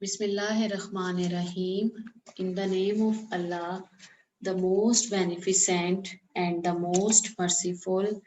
Bismillahirrahmanirrahim. In the name of Allah, the most beneficent and the most merciful.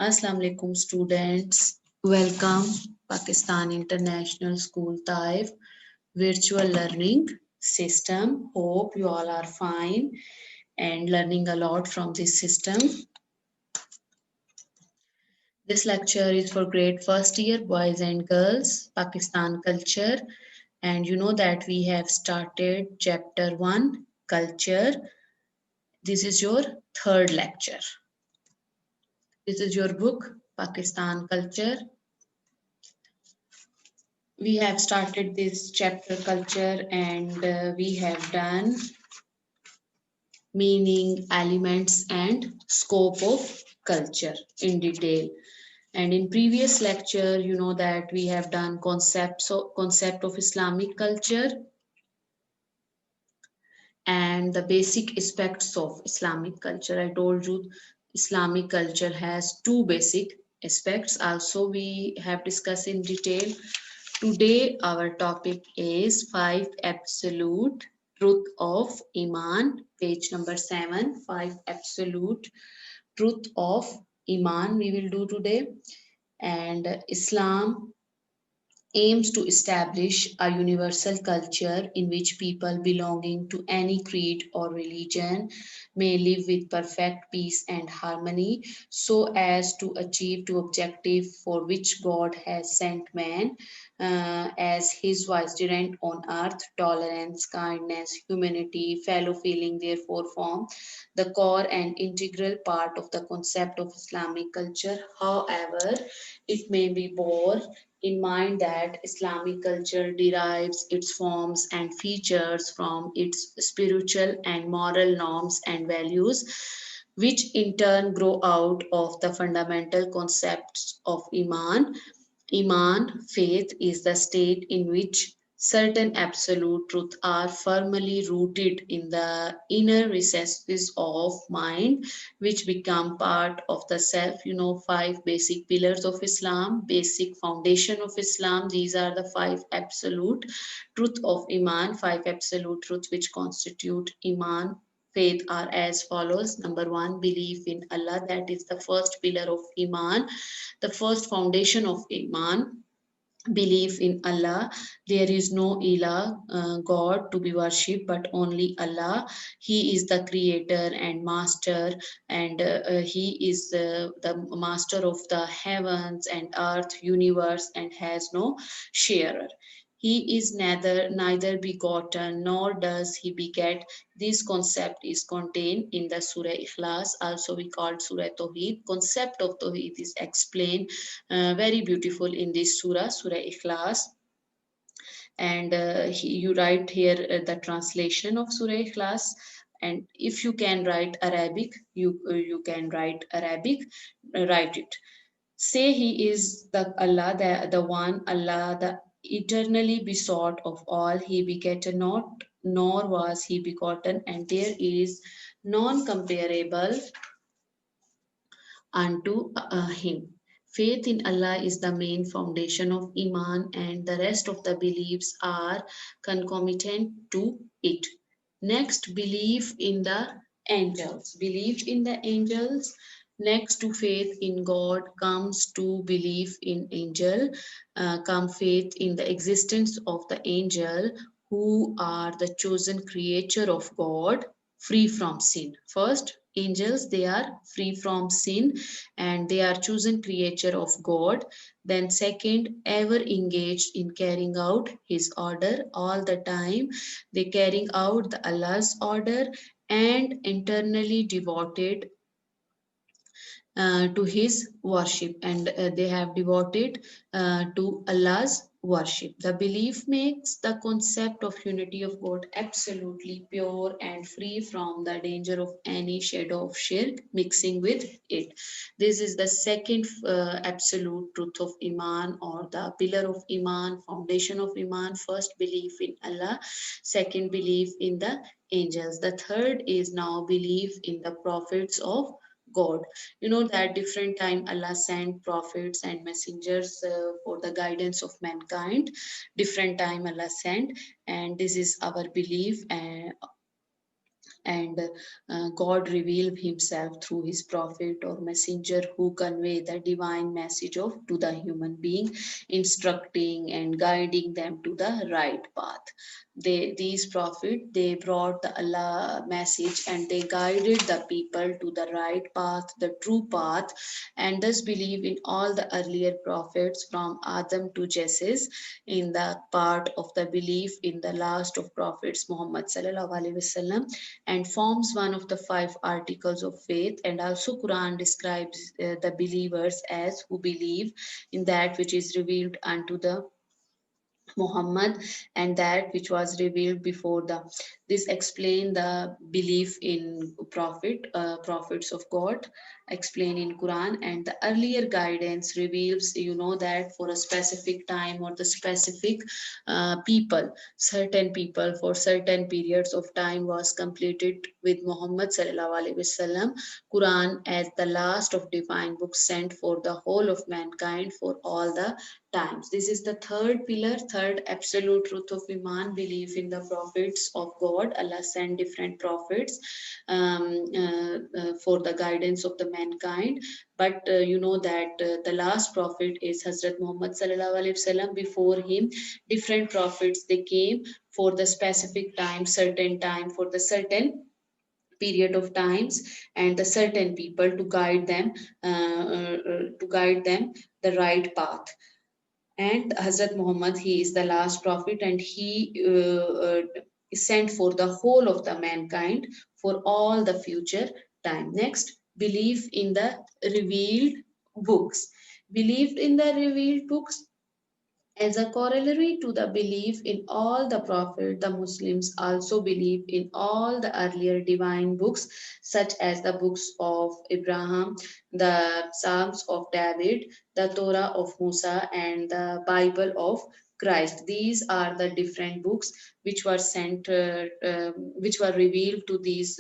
Assalamu alaikum students. Welcome Pakistan International School Taif virtual learning system. Hope you all are fine and learning a lot from this system. This lecture is for grade first year boys and girls, Pakistan culture. And you know that we have started chapter 1 culture. This is your third lecture. This is your book Pakistan culture. We have started this chapter culture and we have done meaning, elements and scope of culture in detail. And in previous lecture, you know that we have done concept of Islamic culture and the basic aspects of Islamic culture. I told you Islamic culture has two basic aspects. Also, we have discussed in detail. Today, our topic is 5 absolute truth of Iman, page number 7. 5 absolute truth of Iman we will do today. And Islam aims to establish a universal culture in which people belonging to any creed or religion may live with perfect peace and harmony so as to achieve two objectives for which God has sent man as his vicegerent on earth: tolerance, kindness, humanity, fellow feeling therefore form the core and integral part of the concept of Islamic culture. However, it may be borne in mind that Islamic culture derives its forms and features from its spiritual and moral norms and values, which in turn grow out of the fundamental concepts of Iman. Iman, faith, is the state in which certain absolute truths are firmly rooted in the inner recesses of mind, which become part of the self. You know, 5 basic pillars of Islam, basic foundation of Islam. These are the 5 absolute truth of Iman, 5 absolute truths which constitute Iman. Faith are as follows. Number 1, belief in Allah. That is the first pillar of Iman, the first foundation of Iman. Belief in Allah. There is no ilah, God to be worshipped, but only Allah. He is the creator and master, and He is the master of the heavens and earth, universe, and has no sharer. He is neither begotten nor does he beget. This concept is contained in the Surah Ikhlas, also we called Surah Tawheed. Concept of Tawheed is explained very beautiful in this surah, Surah Ikhlas. And you write here the translation of Surah Ikhlas. And if you can write Arabic, you can write Arabic, write it. Say he is the Allah, the one Allah, the eternally besought of all. He begat not, nor was he begotten, and there is non comparable unto him. Faith in Allah is the main foundation of Iman, and the rest of the beliefs are concomitant to it. Next, belief in the angels. Belief in the angels. Next to faith in God comes to belief in angel, come faith in the existence of the angel who are the chosen creature of God, free from sin. First, angels, they are free from sin and they are chosen creature of God. Then second, ever engaged in carrying out his order all the time. They carrying out the Allah's order and internally devoted to his worship, and they have devoted to Allah's worship. The belief makes the concept of unity of God absolutely pure and free from the danger of any shadow of shirk mixing with it. This is the second absolute truth of Iman, or the pillar of Iman, foundation of Iman. First, belief in Allah. Second, belief in the angels. The third is now belief in the prophets of God. You know that different time Allah sent prophets and messengers for the guidance of mankind. Different time Allah sent, and this is our belief. And God revealed himself through his prophet or messenger who convey the divine message of to the human being, instructing and guiding them to the right path. These prophet, they brought the Allah message and they guided the people to the right path, the true path, and thus believe in all the earlier prophets from Adam to Jesus, in the part of the belief in the last of prophets Muhammad sallallahu alaihi wasallam, and forms one of the five articles of faith. And also Quran describes the believers as who believe in that which is revealed unto the Muhammad and that which was revealed before the. This explain the belief in prophets of God, explain in Quran, and the earlier guidance reveals, you know, that for a specific time or the specific certain people for certain periods of time was completed with Muhammad sallallahu alaihi wasallam. Quran as the last of divine books sent for the whole of mankind for all the times. This is the third pillar, third absolute truth of Iman, belief in the prophets of God. Allah sent different prophets for the guidance of the mankind. But you know that the last prophet is Hazrat Muhammad sallallahu alaihi wasallam. Before him, different prophets they came for the specific time for the certain period of times and the certain people to guide them the right path. And Hazrat Muhammad, he is the last prophet, and he is sent for the whole of the mankind for all the future time. Next, belief in the revealed books. Believed in the revealed books as a corollary to the belief in all the prophets, the Muslims also believe in all the earlier divine books, such as the books of Abraham, the Psalms of David, the Torah of Musa, and the Bible of Christ. These are the different books which were sent, which were revealed to these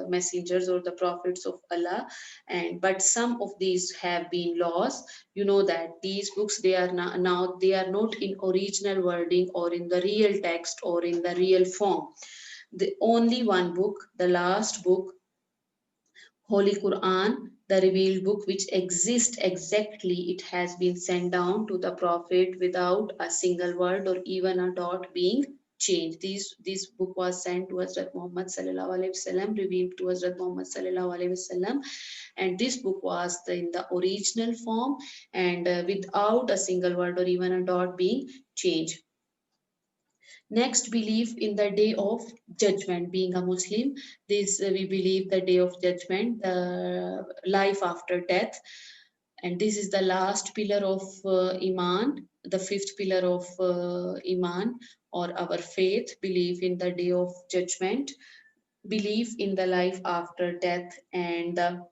messengers or the prophets of Allah. And but some of these have been lost. You know that these books they are now they are not in original wording or in the real text or in the real form. The only one book, the last book, Holy Quran, the revealed book which exists exactly, it has been sent down to the Prophet without a single word or even a dot being changed. This book was sent to Hazrat Muhammad sallallahu alaihi wasallam, revealed to Hazrat Muhammad sallallahu alaihi wasallam, and this book was in the original form and without a single word or even a dot being changed. Next, belief in the day of judgment. Being a Muslim, this we believe the day of judgment, the life after death, and this is the last pillar of Iman, the fifth pillar of Iman or our faith. Belief in the day of judgment, belief in the life after death, and the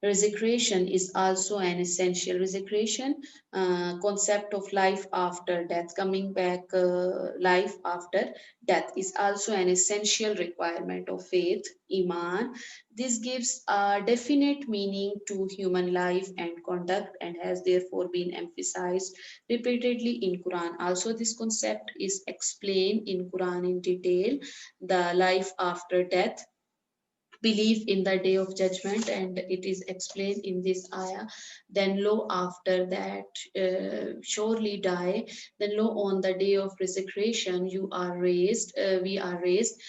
resurrection is also an essential. Resurrection, concept of life after death, coming back, life after death is also an essential requirement of faith, Iman. This gives a definite meaning to human life and conduct and has therefore been emphasized repeatedly in Quran. Also, this concept is explained in Quran in detail, the life after death, believe in the day of judgment, and it is explained in this ayah. Then lo, after that surely die, then lo, on the day of resurrection you are raised, we are raised.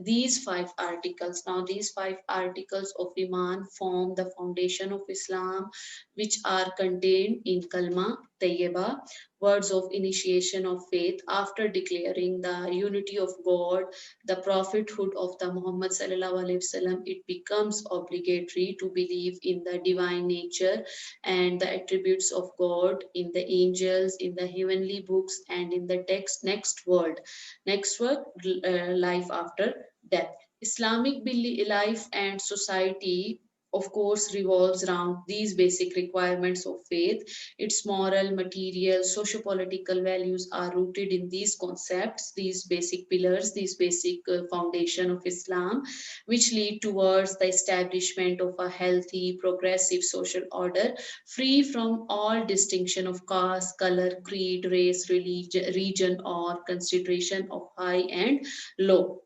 These five articles, now these five articles of Iman form the foundation of Islam, which are contained in Kalma Tayyibah, words of initiation of faith. After declaring the unity of God, the prophethood of the Muhammad sallallahu alaihi wasallam, it becomes obligatory to believe in the divine nature and the attributes of God, in the angels, in the heavenly books, and in the next world, life after death. Islamic life and society of course, revolves around these basic requirements of faith. Its moral, material, socio-political values are rooted in these concepts, these basic pillars, these basic foundation of Islam, which lead towards the establishment of a healthy, progressive social order, free from all distinction of caste, color, creed, race, religion, region, or consideration of high and low.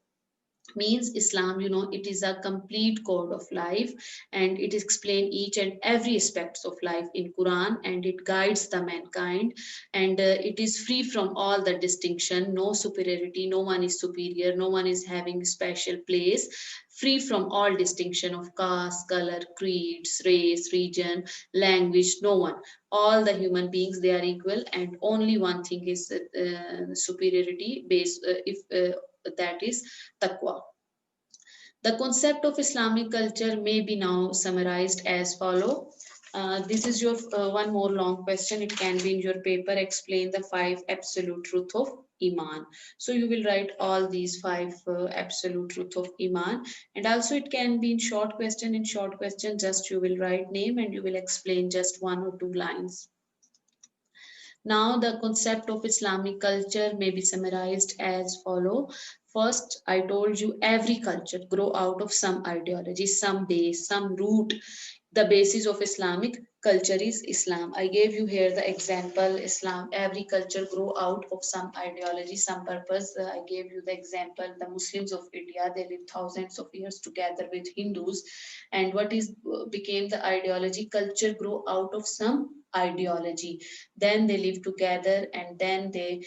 Means Islam, it is a complete code of life, and it explains each and every aspects of life in Quran, and it guides the mankind, and it is free from all the distinction, no superiority, no one is superior, no one is having special place, free from all distinction of caste, color, creeds, race, region, language, no one. All the human beings, they are equal, and only one thing is superiority based, if that is taqwa. The concept of Islamic culture may be now summarized as follow. This is your one more long question. It can be in your paper. Explain the five absolute truth of Iman. So you will write all these five absolute truth of Iman, and also it can be in short question. In short question, just you will write name and you will explain just one or two lines. Now, the concept of Islamic culture may be summarized as follow. First, I told you every culture grow out of some ideology, some base, some root. The basis of Islamic culture is Islam. I gave you here the example Islam. Every culture grow out of some ideology, some purpose. I gave you the example. The Muslims of India, they lived thousands of years together with Hindus, and what is became the ideology? Culture grow out of some ideology, then they live together, and then they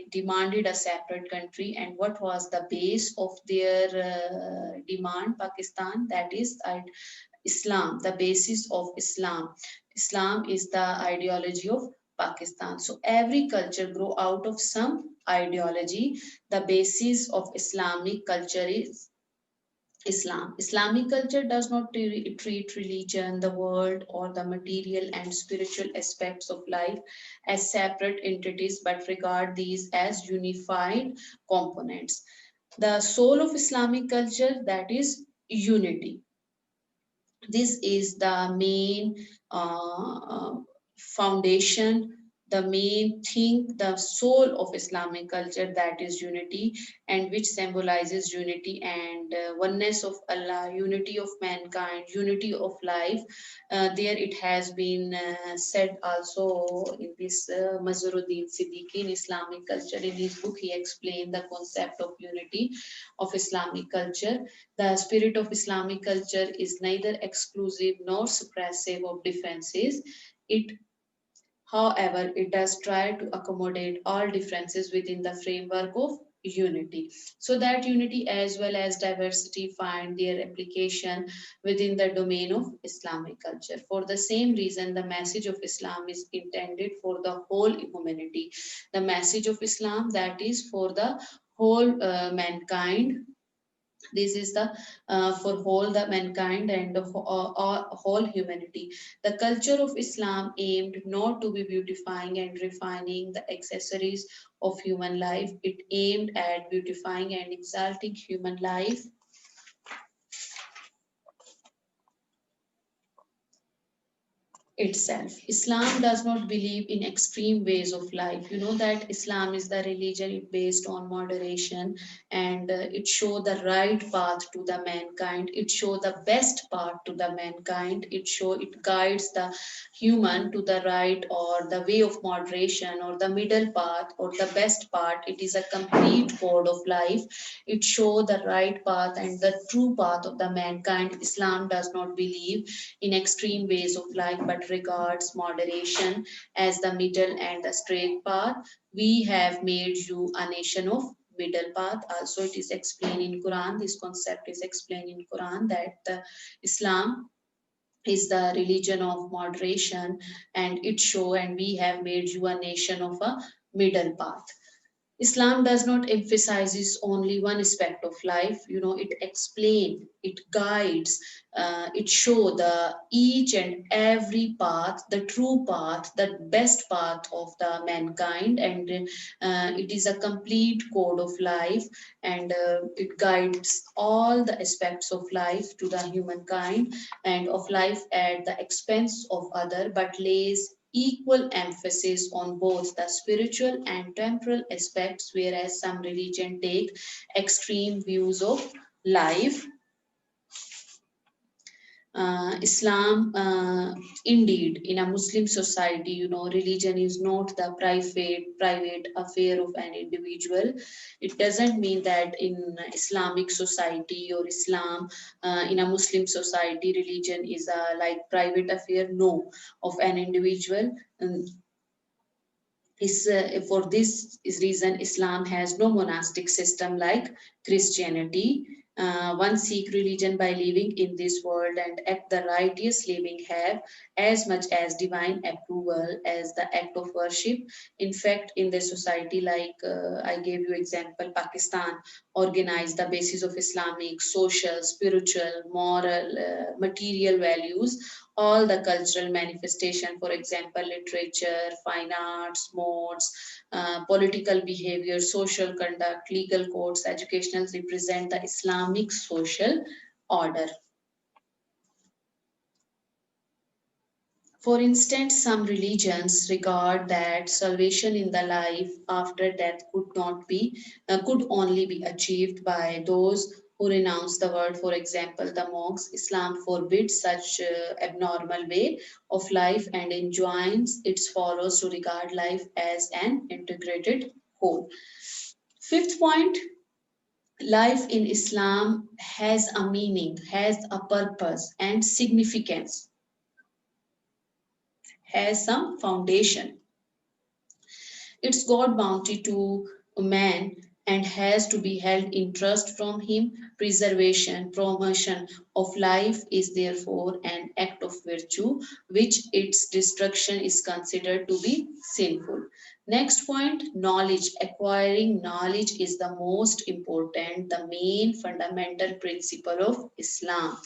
demanded a separate country. And what was the base of their demand? Pakistan, that is Islam, the basis of Islam. Islam is the ideology of Pakistan. So every culture grow out of some ideology. The basis of Islamic culture is Islam. Islamic culture does not treat religion, the world, or the material and spiritual aspects of life as separate entities, but regard these as unified components. The soul of Islamic culture, that is unity. This is the main foundation, the main thing, the soul of Islamic culture, that is unity, and which symbolizes unity and oneness of Allah, unity of mankind, unity of life. There it has been said also in this Mazharuddin Siddiqui in Islamic culture. In his book, he explained the concept of unity of Islamic culture. The spirit of Islamic culture is neither exclusive nor suppressive of differences. It, however, it does try to accommodate all differences within the framework of unity, so that unity as well as diversity find their application within the domain of Islamic culture. For the same reason, the message of Islam is intended for the whole humanity. The message of Islam, that is for the whole mankind. This is the for whole the mankind and the whole humanity. The culture of Islam aimed not to be beautifying and refining the accessories of human life. It aimed at beautifying and exalting human life itself. Islam does not believe in extreme ways of life. You know that Islam is the religion based on moderation, and it show the right path to the mankind. It show the best path to the mankind. It guides the human to the right or the way of moderation or the middle path or the best path. It is a complete code of life. It show the right path and the true path of the mankind. Islam does not believe in extreme ways of life, but regards moderation as the middle and the straight path. We have made you a nation of middle path. Also, it is explained in Quran. This concept is explained in Quran that Islam is the religion of moderation, and it show and we have made you a nation of a middle path. Islam does not emphasizes only one aspect of life. It explain, it guides, it show the each and every path, the true path, the best path of the mankind, and it is a complete code of life, and it guides all the aspects of life to the humankind, and of life at the expense of other, but lays equal emphasis on both the spiritual and temporal aspects, whereas some religion take extreme views of life. Islam, indeed, in a Muslim society, religion is not the private affair of an individual. It doesn't mean that in Islamic society or Islam, in a Muslim society, religion is a like private affair, no, of an individual. For this is reason Islam has no monastic system like Christianity. One seek religion by living in this world and act the righteous living have as much as divine approval as the act of worship. In fact, in the society like I gave you example, Pakistan organized the basis of Islamic social, spiritual, moral, material values, all the cultural manifestation, for example, literature, fine arts, modes, political behavior, social conduct, legal codes, educational represent the Islamic social order. For instance, some religions regard that salvation in the life after death could only be achieved by those who renounce the world. For example, the monks. Islam forbids such abnormal way of life and enjoins its followers to regard life as an integrated whole. Fifth point, life in Islam has a meaning, has a purpose and significance, has some foundation. It's God bounty to man and has to be held in trust from him. Preservation, promotion of life is therefore an act of virtue, which its destruction is considered to be sinful. Next point, knowledge. Acquiring knowledge is the most important, the main fundamental principle of Islam,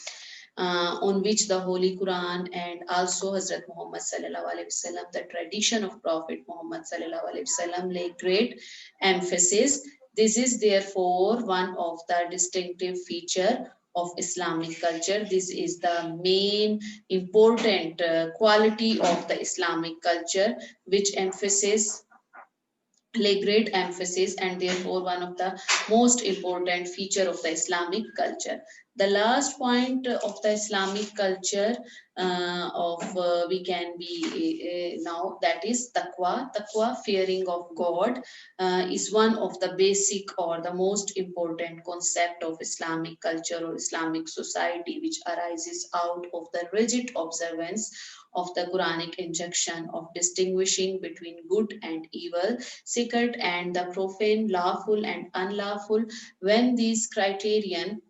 on which the Holy Quran and also Hazrat Muhammad Sallallahu Alaihi Wasallam, the tradition of Prophet Muhammad Sallallahu Alaihi Wasallam, lay great emphasis. This is therefore one of the distinctive feature of Islamic culture. This is the main important quality of the Islamic culture, which emphasis lay great emphasis and therefore one of the most important feature of the Islamic culture. The last point of the Islamic culture of we can be now, that is taqwa. Taqwa, fearing of God, is one of the basic or the most important concept of Islamic culture or Islamic society, which arises out of the rigid observance of the Quranic injunction of distinguishing between good and evil, sacred and the profane, lawful and unlawful. When these criterion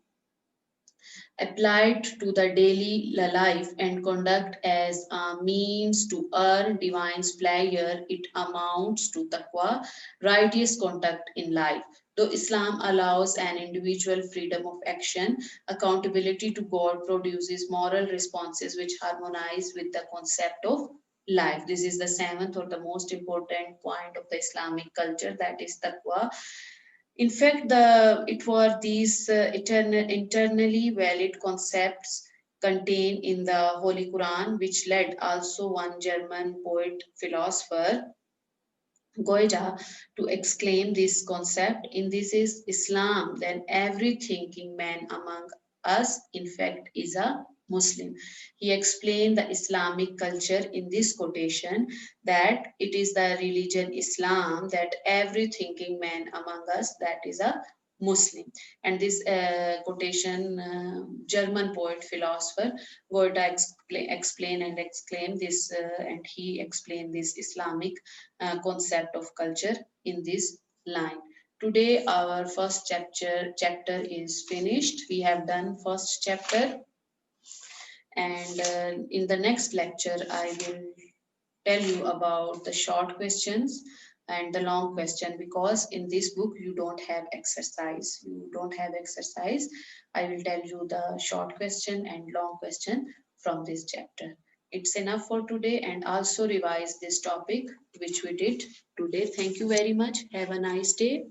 applied to the daily life and conduct as a means to earn divine pleasure, it amounts to taqwa, righteous conduct in life. Though Islam allows an individual freedom of action, accountability to God produces moral responses which harmonize with the concept of life. This is the seventh or the most important point of the Islamic culture, that is taqwa. In fact, it were these internally valid concepts contained in the Holy Quran, which led also one German poet philosopher, Goethe, to exclaim this concept: in this is Islam, then every thinking man among us, in fact, is a Muslim. He explained the Islamic culture in this quotation, that it is the religion Islam that every thinking man among us, that is a Muslim. And this quotation, German poet philosopher Goethe explain and exclaim this, and he explained this Islamic concept of culture in this line. Today our first chapter is finished. We have done first chapter, and in the next lecture I will tell you about the short questions. and the long question, because in this book you don't have exercise. I will tell you the short question and long question from this chapter. It's enough for today, and also revise this topic which we did today. Thank you very much. Have a nice day.